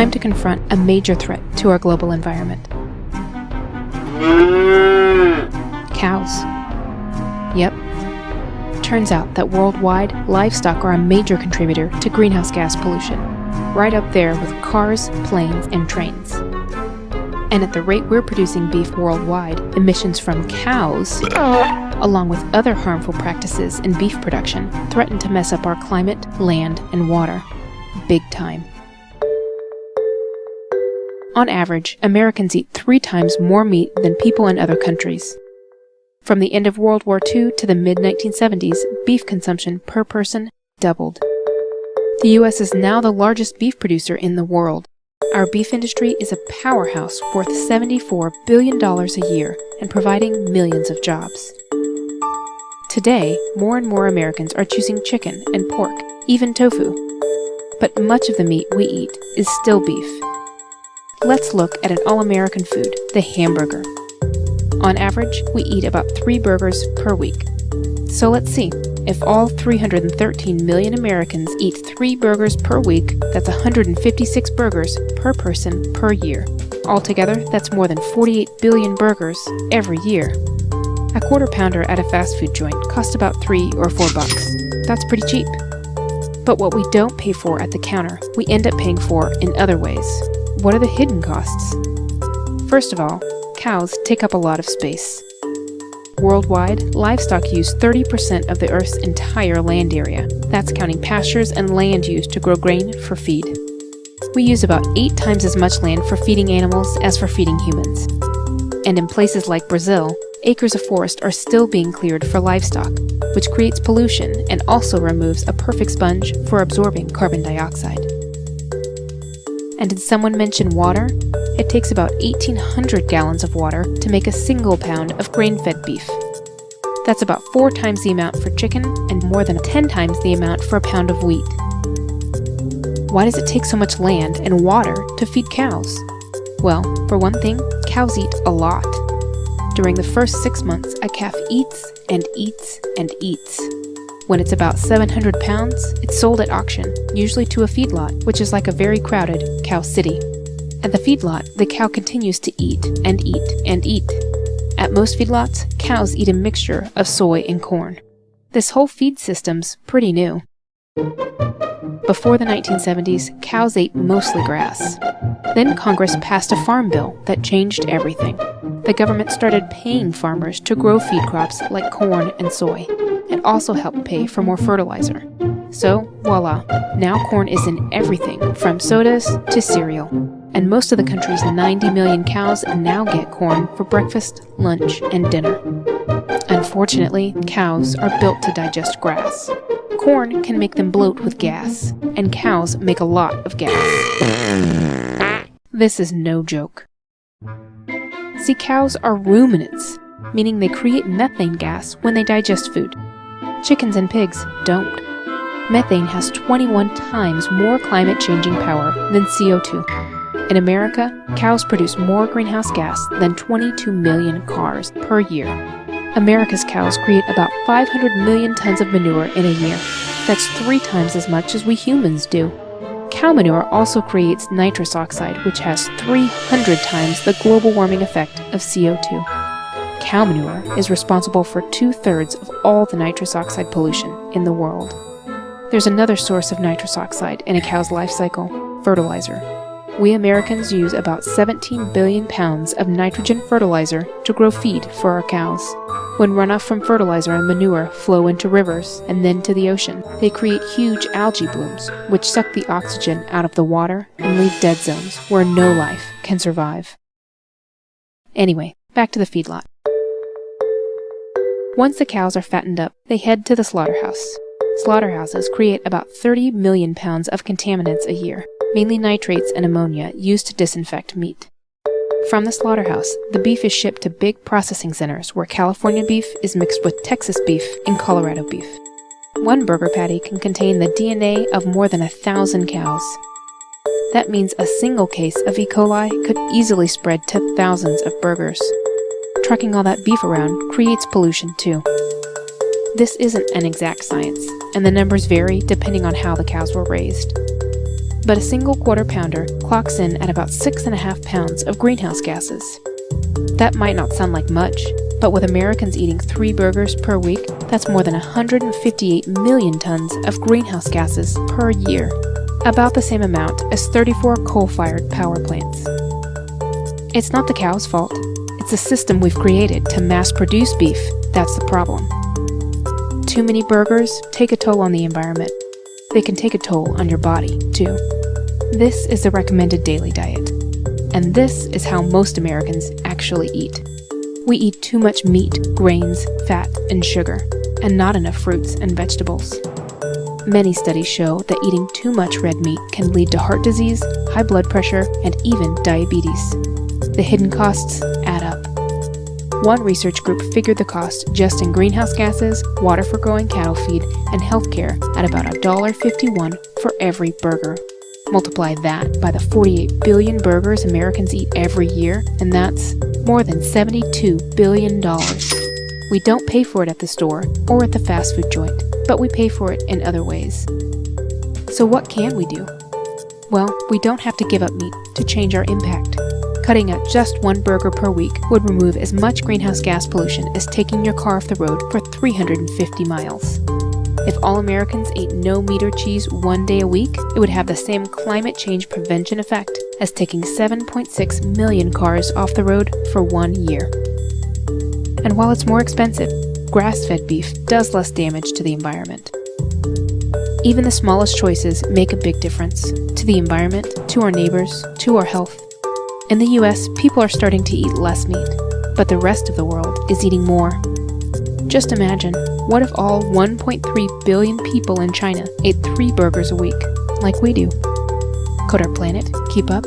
time to confront a major threat to our global environment. Cows. Yep. Turns out that worldwide, livestock are a major contributor to greenhouse gas pollution, right up there with cars, planes, and trains. And at the rate we're producing beef worldwide, emissions from cows, along with other harmful practices in beef production, threaten to mess up our climate, land, and water. Big time. On average, Americans eat 3 times more meat than people in other countries. From the end of World War II to the mid-1970s, beef consumption per person doubled. The U.S. is now the largest beef producer in the world. Our beef industry is a powerhouse worth $74 billion a year and providing millions of jobs. Today, more and more Americans are choosing chicken and pork, even tofu. But much of the meat we eat is still beef. Let's look at an all-American food, the hamburger. On average, we eat about 3 burgers per week. So let's see. If all 313 million Americans eat 3 burgers per week, that's 156 burgers per person per year. Altogether, that's more than 48 billion burgers every year. A quarter pounder at a fast food joint costs about $3 or $4. That's pretty cheap. But what we don't pay for at the counter, we end up paying for in other ways. What are the hidden costs? First of all, cows take up a lot of space. Worldwide, livestock use 30% of the Earth's entire land area. That's counting pastures and land used to grow grain for feed. We use about 8 times as much land for feeding animals as for feeding humans. And in places like Brazil, acres of forest are still being cleared for livestock, which creates pollution and also removes a perfect sponge for absorbing carbon dioxide. And did someone mention water? It takes about 1,800 gallons of water to make a single pound of grain-fed beef. That's about 4 times the amount for chicken and more than 10 times the amount for a pound of wheat. Why does it take so much land and water to feed cows? Well, for one thing, cows eat a lot. During the first 6 months, a calf eats and eats and eats. When it's about 700 pounds, it's sold at auction, usually to a feedlot, which is like a very crowded cow city. At the feedlot, the cow continues to eat and eat and eat. At most feedlots, cows eat a mixture of soy and corn. This whole feed system's pretty new. Before the 1970s, cows ate mostly grass. Then Congress passed a farm bill that changed everything. The government started paying farmers to grow feed crops like corn and soy. It also helped pay for more fertilizer. So, voila, now corn is in everything from sodas to cereal. And most of the country's 90 million cows now get corn for breakfast, lunch, and dinner. Unfortunately, cows are built to digest grass. Corn can make them bloat with gas, and cows make a lot of gas. This is no joke. See, cows are ruminants, meaning they create methane gas when they digest food. Chickens and pigs don't. Methane has 21 times more climate-changing power than CO2. In America, cows produce more greenhouse gas than 22 million cars per year. America's cows create about 500 million tons of manure in a year. That's 3 times as much as we humans do. Cow manure also creates nitrous oxide, which has 300 times the global warming effect of CO2. Cow manure is responsible for 2/3 of all the nitrous oxide pollution in the world. There's another source of nitrous oxide in a cow's life cycle: fertilizer. We Americans use about 17 billion pounds of nitrogen fertilizer to grow feed for our cows. When runoff from fertilizer and manure flow into rivers and then to the ocean, they create huge algae blooms, which suck the oxygen out of the water and leave dead zones where no life can survive. Anyway, back to the feedlot. Once the cows are fattened up, they head to the slaughterhouse. Slaughterhouses create about 30 million pounds of contaminants a year, mainly nitrates and ammonia used to disinfect meat. From the slaughterhouse, the beef is shipped to big processing centers where California beef is mixed with Texas beef and Colorado beef. One burger patty can contain the DNA of more than 1,000 cows. That means a single case of E. coli could easily spread to thousands of burgers. Trucking all that beef around creates pollution too. This isn't an exact science, and the numbers vary depending on how the cows were raised. but a single quarter pounder clocks in at about 6.5 pounds of greenhouse gases. That might not sound like much, but with Americans eating 3 burgers per week, that's more than 158 million tons of greenhouse gases per year, about the same amount as 34 coal-fired power plants. It's not the cow's fault. It's the system we've created to mass-produce beef that's the problem. Too many burgers take a toll on the environment. They can take a toll on your body, too. This is the recommended daily diet. And this is how most Americans actually eat. We eat too much meat, grains, fat, and sugar, and not enough fruits and vegetables. Many studies show that eating too much red meat can lead to heart disease, high blood pressure, and even diabetes. The hidden costs add up. One research group figured the cost just in greenhouse gases, water for growing cattle feed, and healthcare at about $1.51 for every burger. Multiply that by the 48 billion burgers Americans eat every year, and that's more than $72 billion. We don't pay for it at the store or at the fast food joint, but we pay for it in other ways. So what can we do? Well, we don't have to give up meat to change our impact. Cutting out just 1 burger per week would remove as much greenhouse gas pollution as taking your car off the road for 350 miles. If all Americans ate no meat or cheese 1 day a week, it would have the same climate change prevention effect as taking 7.6 million cars off the road for 1 year. And while it's more expensive, grass-fed beef does less damage to the environment. Even the smallest choices make a big difference to the environment, to our neighbors, to our health. In the US, people are starting to eat less meat, but the rest of the world is eating more. Just imagine, what if all 1.3 billion people in China ate 3 burgers a week, like we do? Could our planet keep up?